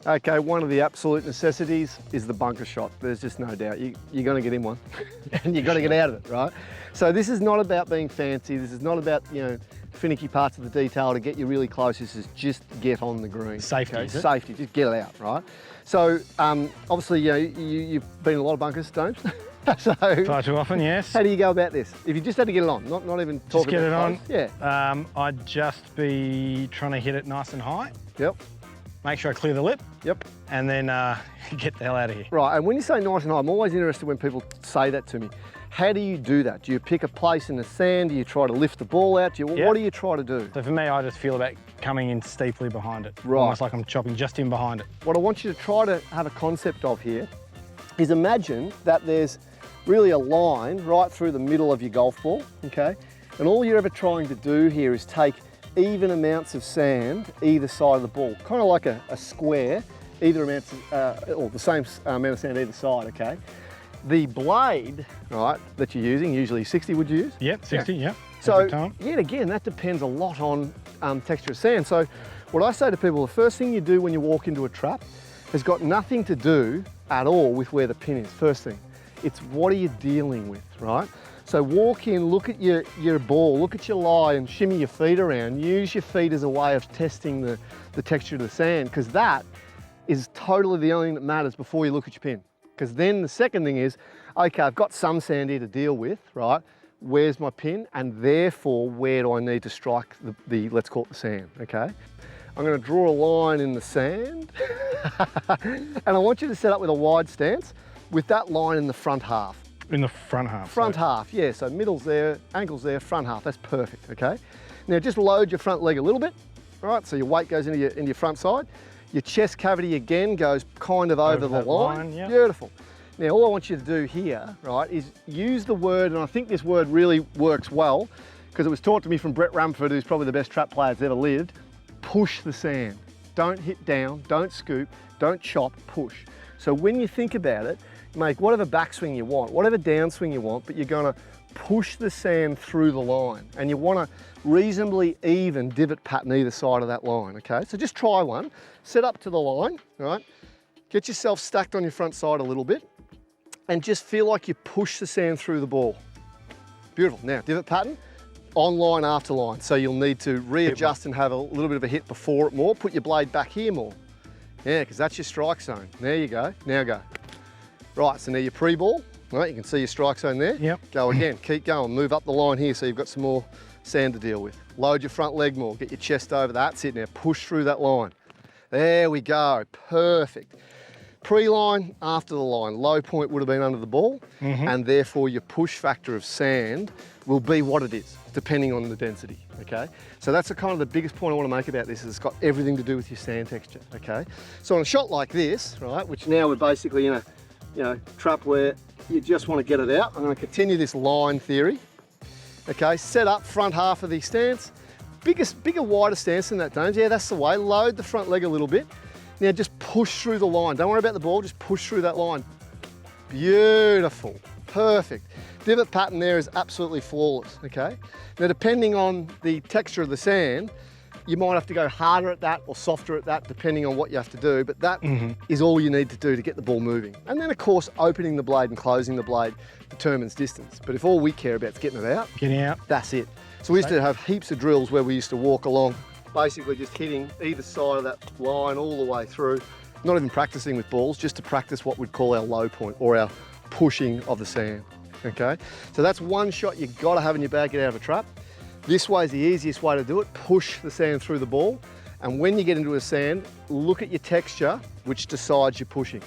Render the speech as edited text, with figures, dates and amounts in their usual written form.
Okay, one of the absolute necessities is the bunker shot. There's just no doubt. You're going to get in one and you've got to get out of it, right? So this is not about being fancy. This is not about, you know, finicky parts of the detail to get you really close. This is just get on the green. Safety, okay? is it? Safety, just get it out, right? So obviously, you know, you've been in a lot of bunkers, don't you? So, far too often, yes. How do you go about this? If you just had to get it on, not even talk just get it on. Yeah. I'd just be trying to hit it nice and high. Yep. Make sure I clear the lip. Yep. And then get the hell out of here. Right, and when you say nice and high, I'm always interested when people say that to me. How do you do that? Do you pick a place in the sand? Do you try to lift the ball out? What do you try to do? So for me, I just feel about coming in steeply behind it. Right. Almost like I'm chopping just in behind it. What I want you to try to have a concept of here is imagine that there's really a line right through the middle of your golf ball, okay? And all you're ever trying to do here is take even amounts of sand either side of the ball, kind of like a square, either amounts or the same amount of sand either side, okay? The blade, right, that you're using, usually 60 would you use? Yep, 60, yeah. So, yet again, that depends a lot on texture of sand. So what I say to people, the first thing you do when you walk into a trap has got nothing to do at all with where the pin is, first thing. It's what are you dealing with, right? So walk in, look at your ball, look at your lie and shimmy your feet around. Use your feet as a way of testing the texture of the sand, because that is totally the only thing that matters before you look at your pin. Because then the second thing is, okay, I've got some sand here to deal with, right? Where's my pin? And therefore, where do I need to strike the let's call it the sand, okay? I'm gonna draw a line in the sand. And I want you to set up with a wide stance with that line in the front half. In the front half? Front half, yeah. So middle's there, ankle's there, front half, that's perfect, okay? Now just load your front leg a little bit, right? So your weight goes into your front side. Your chest cavity again goes kind of over the line. Yep. Beautiful. Now all I want you to do here, right, is use the word, and I think this word really works well, because it was taught to me from Brett Ramford, who's probably the best trap player that's ever lived. Push the sand. Don't hit down, don't scoop, don't chop, push. So when you think about it, make whatever backswing you want, whatever downswing you want, but you're gonna push the sand through the line, and you want a reasonably even divot pattern either side of that line, okay? So just try one, set up to the line, right? Get yourself stacked on your front side a little bit, and just feel like you push the sand through the ball. Beautiful. Now, divot pattern, on line, after line. So you'll need to readjust and have a little bit of a hit before it more. Put your blade back here more. Yeah, because that's your strike zone. There you go. Now go. Right, so now your pre-ball, right, you can see your strike zone there. Yep. Go again, keep going, move up the line here so you've got some more sand to deal with. Load your front leg more, get your chest over, that's it now, push through that line. There we go, perfect. Pre-line, after the line, low point would have been under the ball, and therefore your push factor of sand will be what it is, depending on the density, okay? So that's kind of the biggest point I want to make about this, is it's got everything to do with your sand texture, okay? So on a shot like this, right, which now we're basically in a trap where you just want to get it out. I'm going to continue this line theory. Okay, set up front half of the stance. Bigger, wider stance than that, don't you? Yeah, that's the way. Load the front leg a little bit. Now just push through the line. Don't worry about the ball, just push through that line. Beautiful, perfect. Divot pattern there is absolutely flawless, okay? Now depending on the texture of the sand, you might have to go harder at that or softer at that, depending on what you have to do, but that is all you need to do to get the ball moving. And then of course, opening the blade and closing the blade determines distance. But if all we care about is getting it out, that's it. So we used to have heaps of drills where we used to walk along, basically just hitting either side of that line all the way through, not even practicing with balls, just to practice what we'd call our low point or our pushing of the sand, okay? So that's one shot you've got to have in your bag, get out of a trap. This way is the easiest way to do it. Push the sand through the ball. And when you get into a sand, look at your texture, which decides you're pushing.